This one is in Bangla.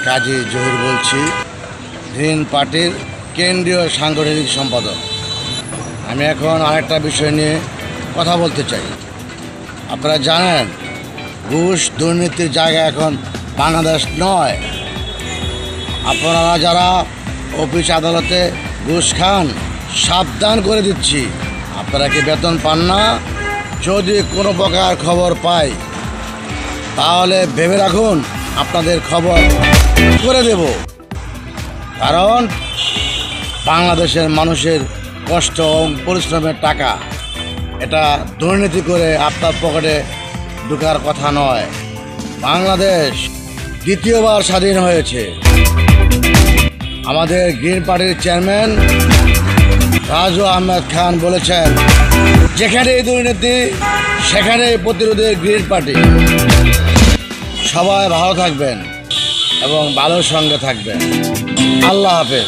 কাজী জহির বলছি, গ্রিন পার্টির কেন্দ্রীয় সাংগঠনিক সম্পাদক। আমি এখন আরেকটা বিষয় নিয়ে কথা বলতে চাই। আপনারা জানেন, ঘুষ দুর্নীতির জায়গা এখন বাংলাদেশ নয়। আপনারা যারা অফিস আদালতে ঘুষ খান, সাবধান করে দিচ্ছি, আপনারা কি বেতন পান না? যদি কোনো প্রকার খবর পাই তাহলে ভেবে রাখুন, আপনাদের খবর করে দেব। কারণ বাংলাদেশের মানুষের কষ্ট ও পরিশ্রমের টাকা, এটা দুর্নীতি করে আপনার পকেটে ঢোকার কথা নয়। বাংলাদেশ দ্বিতীয়বার স্বাধীন হয়েছে। আমাদের গ্রিন পার্টির চেয়ারম্যান রাজু আহমেদ খান বলেছেন, যেখানেই দুর্নীতি সেখানেই প্রতিরোধের গ্রিন পার্টি। সবাই ভালো থাকবেন এবং ভালোর সঙ্গে থাকবেন। আল্লাহ হাফেজ।